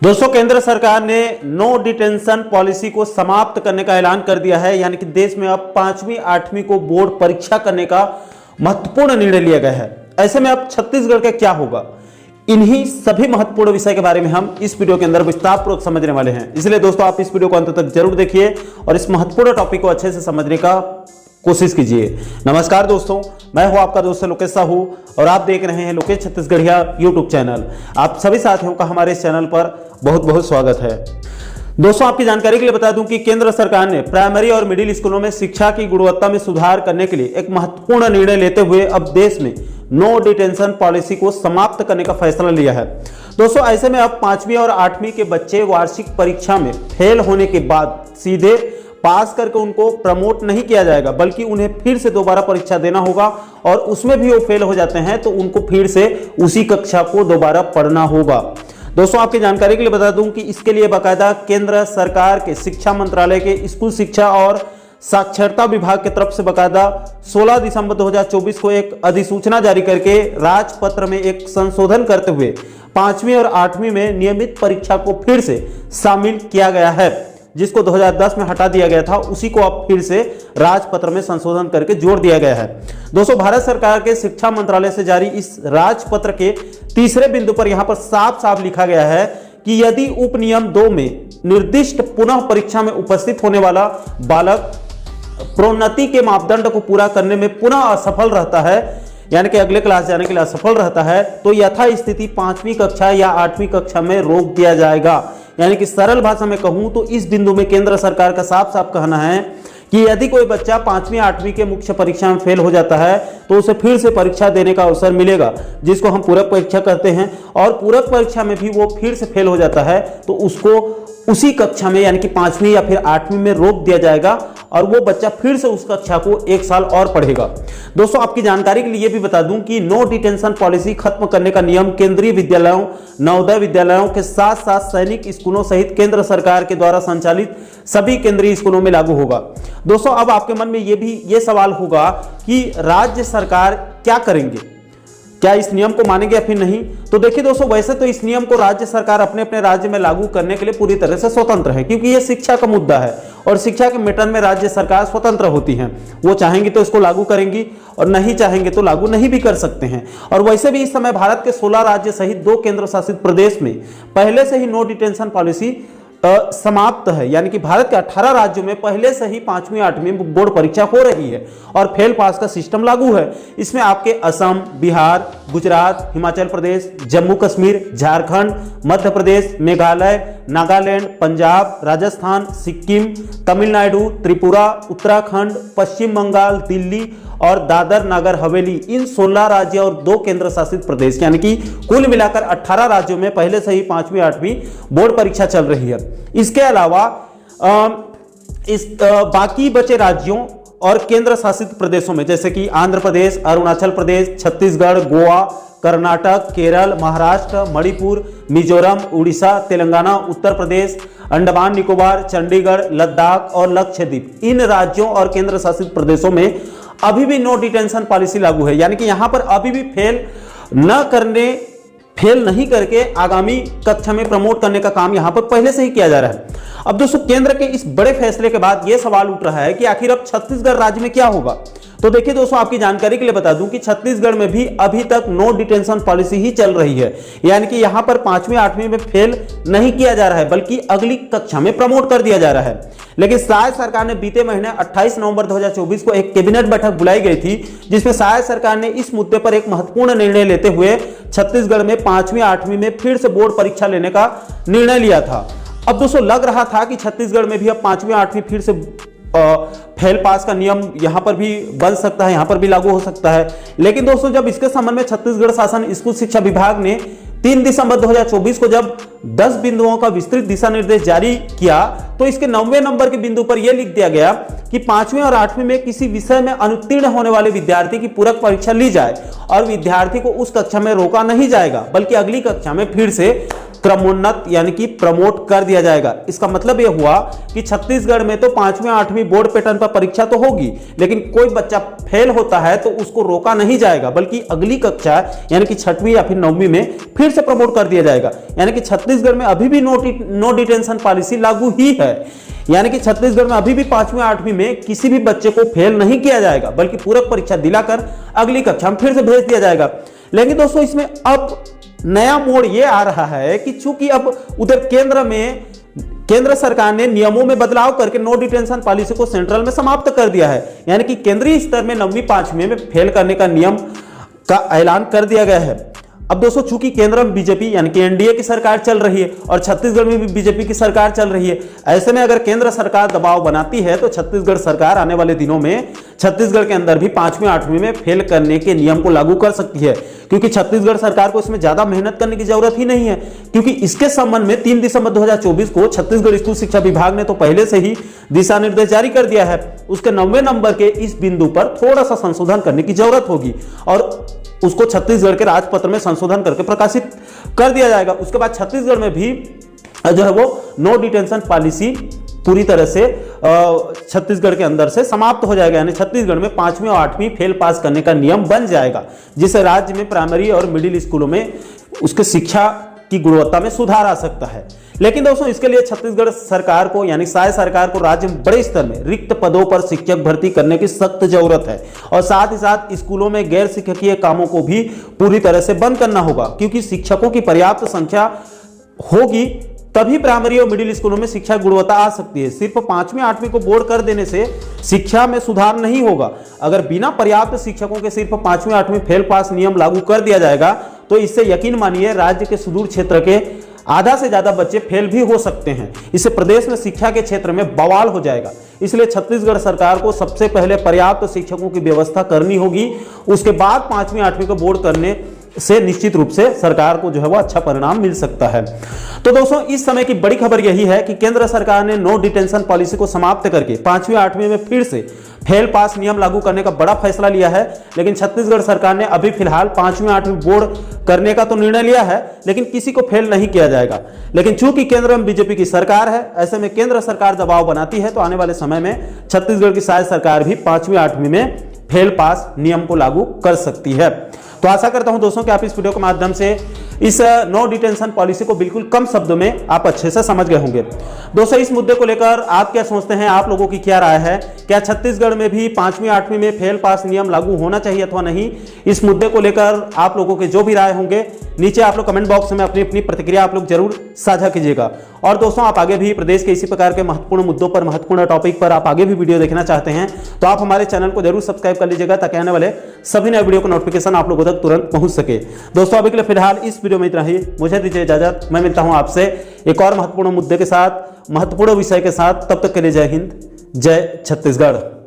दोस्तों, केंद्र सरकार ने नो डिटेंशन पॉलिसी को समाप्त करने का ऐलान कर दिया है। यानी कि देश में अब 5वीं 8वीं को बोर्ड परीक्षा करने का महत्वपूर्ण निर्णय लिया गया है। ऐसे में अब छत्तीसगढ़ का क्या होगा, इन्हीं सभी महत्वपूर्ण विषय के बारे में हम इस वीडियो के अंदर विस्तारपूर्वक समझने वाले हैं। इसलिए दोस्तों, आप इस वीडियो को अंत तक जरूर देखिए और इस महत्वपूर्ण टॉपिक को अच्छे से समझने का कोशिश कीजिए। नमस्कार दोस्तों, मैं हूं आपका दोस्त लोकेश साहू और आप देख रहे हैं लोकेश छत्तीसगढ़िया यूट्यूब चैनल। आप सभी साथियों का हमारे इस चैनल पर बहुत बहुत स्वागत है। दोस्तों, आपकी जानकारी के लिए बता दूं कि केंद्र सरकार ने प्राइमरी और मिडिल स्कूलों में शिक्षा की गुणवत्ता में सुधार करने के लिए एक महत्वपूर्ण निर्णय लेते हुए अब देश में नो डिटेंशन पॉलिसी को समाप्त करने का फैसला लिया है। दोस्तों, ऐसे में अब 5वीं और 8वीं के बच्चे वार्षिक परीक्षा में फेल होने के बाद सीधे पास करके उनको प्रमोट नहीं किया जाएगा, बल्कि उन्हें फिर से दोबारा परीक्षा देना होगा और उसमें भी वो फेल हो जाते हैं तो उनको फिर से उसी कक्षा को दोबारा पढ़ना होगा। दोस्तों, आपकी जानकारी के लिए बता दूं कि इसके लिए बाकायदा केंद्र सरकार के शिक्षा मंत्रालय के स्कूल शिक्षा और साक्षरता विभाग की तरफ से बाकायदा 16 दिसंबर 2024 को एक अधिसूचना जारी करके राजपत्र में एक संशोधन करते हुए 5वीं और 8वीं में नियमित परीक्षा को फिर से शामिल किया गया है। जिसको 2010 में हटा दिया गया था, उसी को अब फिर से राजपत्र में संशोधन करके जोड़ दिया गया है। दोस्तों, भारत सरकार के शिक्षा मंत्रालय से जारी इस राजपत्र के तीसरे बिंदु पर यहां पर साफ साफ लिखा गया है कि यदि उपनियम 2 में निर्दिष्ट पुनः परीक्षा में उपस्थित होने वाला बालक प्रोन्नति के मापदंड को पूरा करने में पुनः असफल रहता है, यानी कि अगले क्लास जाने के लिए असफल रहता है, तो यथास्थिति 5वीं कक्षा या 8वीं कक्षा में रोक दिया जाएगा। यानी कि सरल भाषा में कहूं तो इस बिंदु में केंद्र सरकार का साफ साफ कहना है कि यदि कोई बच्चा 5वीं 8वीं के मुख्य परीक्षा में फेल हो जाता है तो उसे फिर से परीक्षा देने का अवसर मिलेगा, जिसको हम पूरक परीक्षा कहते हैं। और पूरक परीक्षा में भी वो फिर से फेल हो जाता है तो उसको उसी कक्षा में यानी कि 5वीं या फिर 8वीं में रोक दिया जाएगा और वो बच्चा फिर से उस कक्षा को 1 साल और पढ़ेगा। दोस्तों, आपकी जानकारी के लिए भी बता दूं कि नो डिटेंशन पॉलिसी खत्म करने का नियम केंद्रीय विद्यालयों, नवोदय विद्यालयों के साथ साथ सैनिक स्कूलों सहित केंद्र सरकार के द्वारा संचालित सभी केंद्रीय स्कूलों में लागू होगा। दोस्तों, अब आपके मन में ये सवाल होगा कि राज्य सरकार क्या करेंगे, क्या इस नियम को मानेंगे या फिर नहीं। तो देखिए दोस्तों, वैसे तो इस नियम को राज्य सरकार अपने अपने राज्य में लागू करने के लिए पूरी तरह से स्वतंत्र है, क्योंकि ये शिक्षा का मुद्दा है और शिक्षा के मैटर में राज्य सरकार स्वतंत्र होती हैं। वो चाहेंगी तो इसको लागू करेंगी और नहीं चाहेंगे तो लागू नहीं भी कर सकते हैं। और वैसे भी इस समय भारत के 16 राज्य सहित 2 केंद्र शासित प्रदेश में पहले से ही नो डिटेंशन पॉलिसी समाप्त है। यानी कि भारत के 18 राज्यों में पहले से ही 5वीं 8वीं बोर्ड परीक्षा हो रही है और फेल पास का सिस्टम लागू है। इसमें आपके असम, बिहार, गुजरात, हिमाचल प्रदेश, जम्मू कश्मीर, झारखंड, मध्य प्रदेश, मेघालय, नागालैंड, पंजाब, राजस्थान, सिक्किम, तमिलनाडु, त्रिपुरा, उत्तराखंड, पश्चिम बंगाल, दिल्ली और दादर नगर हवेली, इन 16 राज्य और 2 केंद्र शासित प्रदेश यानी कि कुल मिलाकर 18 राज्यों में पहले से ही 5वीं 8वीं बोर्ड परीक्षा चल रही है। इसके अलावा बाकी बचे राज्यों और केंद्र शासित प्रदेशों में जैसे कि आंध्र प्रदेश, अरुणाचल प्रदेश, छत्तीसगढ़, गोवा, कर्नाटक, केरल, महाराष्ट्र, मणिपुर, मिजोरम, उड़ीसा, तेलंगाना, उत्तर प्रदेश, अंडमान निकोबार, चंडीगढ़, लद्दाख और लक्षद्वीप, इन राज्यों और केंद्र शासित प्रदेशों में अभी भी नो डिटेंशन पॉलिसी लागू है। यानी कि यहां पर अभी भी फेल नहीं करके आगामी कक्षा में प्रमोट करने का काम यहां पर पहले से ही किया जा रहा है। अब दोस्तों, केंद्र के इस बड़े फैसले के बाद यह सवाल उठ रहा है कि आखिर अब छत्तीसगढ़ राज्य में क्या होगा। तो देखिए दोस्तों, आपकी जानकारी के लिए बता दूं कि छत्तीसगढ़ में भी अभी तक नो डिटेंशन पॉलिसी ही चल रही है। यानी कि यहां पर 5वीं 8वीं में फेल नहीं किया जा रहा है, बल्कि अगली कक्षा में प्रमोट कर दिया जा रहा है। लेकिन शायद सरकार ने बीते महीने 28 नवंबर 2024 को एक कैबिनेट बैठक बुलाई गई थी, जिसमें शायद सरकार ने इस मुद्दे पर एक महत्वपूर्ण निर्णय लेते हुए छत्तीसगढ़ में 5वीं 8वीं में फिर से बोर्ड परीक्षा लेने का निर्णय लिया था। अब दोस्तों, लग रहा था कि छत्तीसगढ़ में भी अब 5वीं 8वीं फिर से फेल पास का नियम यहां पर भी बन सकता है, यहां पर भी लागू हो सकता है। लेकिन दोस्तों, जब इसके संबंध में छत्तीसगढ़ शासन स्कूल शिक्षा विभाग ने 3 दिसंबर 2024 को जब 10 बिंदुओं का विस्तृत दिशा निर्देश जारी किया तो इसके 90वें नंबर के बिंदु पर यह लिख दिया गया कि 5वीं और 8वीं में किसी विषय में अनुत्तीर्ण होने वाले विद्यार्थी की पूरक परीक्षा ली जाए और विद्यार्थी को उस कक्षा में रोका नहीं जाएगा, बल्कि अगली कक्षा में फिर से क्रमोन्नत यानी कि प्रमोट कर दिया जाएगा। इसका मतलब यह हुआ कि छत्तीसगढ़ में तो 5वीं 8वीं बोर्ड पैटर्न पर परीक्षा तो होगी, लेकिन कोई बच्चा फेल होता है तो उसको रोका नहीं जाएगा, बल्कि अगली कक्षा यानी कि 6वीं या फिर 9वीं में फिर से प्रमोट कर दिया जाएगा। यानी कि छत्तीसगढ़ में अभी भी नो डिटेंशन पॉलिसी लागू ही है। यानी कि छत्तीसगढ़ में अभी भी 5वीं 8वीं में किसी भी बच्चे को फेल नहीं किया जाएगा, बल्कि पूरक परीक्षा दिलाकर अगली कक्षा में फिर से भेज दिया जाएगा। लेकिन दोस्तों इसमें अब नया मोड़ ये आ रहा है कि चूंकि अब उधर केंद्र सरकार ने नियमों में बदलाव करके नो डिटेंशन पॉलिसी को सेंट्रल में समाप्त कर दिया है। यानी कि केंद्रीय स्तर में 9वीं 5वीं में फेल करने का नियम का ऐलान कर दिया गया है। अब दोस्तों चूंकि केंद्र में बीजेपी यानी कि एनडीए की सरकार चल रही है और छत्तीसगढ़ में भी बीजेपी की सरकार चल रही है, ऐसे में अगर केंद्र सरकार दबाव बनाती है तो छत्तीसगढ़ सरकार आने वाले दिनों में छत्तीसगढ़ के अंदर भी 5वीं 8वीं में फेल करने के नियम को लागू कर सकती है, क्योंकि छत्तीसगढ़ सरकार को इसमें ज्यादा मेहनत करने की जरूरत ही नहीं है। क्योंकि इसके संबंध में 3 दिसंबर 2024 को छत्तीसगढ़ स्कूल शिक्षा विभाग ने तो पहले से ही दिशा निर्देश जारी कर दिया है। उसके 90वें नंबर के इस बिंदु पर थोड़ा सा संशोधन करने की जरूरत होगी और उसको छत्तीसगढ़ के राजपत्र में संशोधन करके प्रकाशित कर दिया जाएगा। उसके बाद छत्तीसगढ़ में भी जो है वो नो डिटेंशन पॉलिसी पूरी तरह से छत्तीसगढ़ के अंदर से समाप्त हो जाएगा। यानी छत्तीसगढ़ में 5वीं और 8वीं फेल पास करने का नियम बन जाएगा, जिससे राज्य में प्राइमरी और मिडिल स्कूलों में उसके शिक्षा की गुणवत्ता में सुधार आ सकता है। लेकिन दोस्तों इसके लिए छत्तीसगढ़ सरकार को यानी शायद सरकार को राज्य में बड़े स्तर में रिक्त पदों पर शिक्षक भर्ती करने की सख्त जरूरत है और साथ ही साथ स्कूलों में गैर शिक्षकीय कामों को भी पूरी तरह से बंद करना होगा, क्योंकि शिक्षकों की पर्याप्त संख्या होगी तभी प्राइमरी और मिडिल स्कूलों में शिक्षा गुणवत्ता आ सकती है। सिर्फ 5वीं 8वीं को बोर्ड कर देने से शिक्षा में सुधार नहीं होगा। अगर बिना पर्याप्त शिक्षकों के सिर्फ 5वीं 8वीं फेल पास नियम लागू कर दिया जाएगा तो इससे यकीन मानिए राज्य के सुदूर क्षेत्र के आधा से ज्यादा बच्चे फेल भी हो सकते हैं। इससे प्रदेश में शिक्षा के क्षेत्र में बवाल हो जाएगा। इसलिए छत्तीसगढ़ सरकार को सबसे पहले पर्याप्त शिक्षकों की व्यवस्था करनी होगी, उसके बाद 5वीं 8वीं को बोर्ड करने से निश्चित रूप से सरकार को जो है वो अच्छा परिणाम मिल सकता है। तो दोस्तों इस समय की बड़ी खबर यही है कि केंद्र सरकार ने नो डिटेंशन पॉलिसी को समाप्त करके 5वीं 8वीं में फिर से फेल पास नियम लागू करने का बड़ा फैसला लिया है। लेकिन छत्तीसगढ़ सरकार ने अभी फिलहाल 5वीं 8वीं बोर्ड करने का तो निर्णय लिया है, लेकिन किसी को फेल नहीं किया जाएगा। लेकिन चूंकि केंद्र में बीजेपी की सरकार है, ऐसे में केंद्र सरकार दबाव बनाती है तो आने वाले समय में छत्तीसगढ़ की शायद सरकार भी 5वीं 8वीं में फेल पास नियम को लागू कर सकती है। तो आशा करता हूं दोस्तों कि आप इस वीडियो के माध्यम से इस नो डिटेंशन पॉलिसी को बिल्कुल कम शब्दों में आप अच्छे से समझ गए होंगे। दोस्तों इस मुद्दे को लेकर आप क्या सोचते हैं, आप लोगों की क्या राय है? क्या छत्तीसगढ़ में भी 5वीं 8वीं में फेल पास नियम लागू होना चाहिए अथवा नहीं? इस मुद्दे को लेकर आप लोगों के जो भी राय होंगे नीचे आप लोग कमेंट बॉक्स में अपनी अपनी प्रतिक्रिया आप लोग जरूर साझा कीजिएगा। और दोस्तों आप आगे भी प्रदेश के इसी प्रकार के महत्वपूर्ण मुद्दों पर, महत्वपूर्ण टॉपिक पर आप आगे भी वीडियो देखना चाहते हैं तो आप हमारे चैनल को जरूर सब्सक्राइब कर लीजिएगा, ताकि आने वाले सभी नए वीडियो का नोटिफिकेशन आप लोगों तक तुरंत पहुंच सके। दोस्तों अभी के लिए फिलहाल इस वीडियो में इतना ही। मुझे दीजिए इजाजत, मैं मिलता हूं आपसे एक और महत्वपूर्ण मुद्दे के साथ, महत्वपूर्ण विषय के साथ। तब तक के लिए जय हिंद, जय छत्तीसगढ़।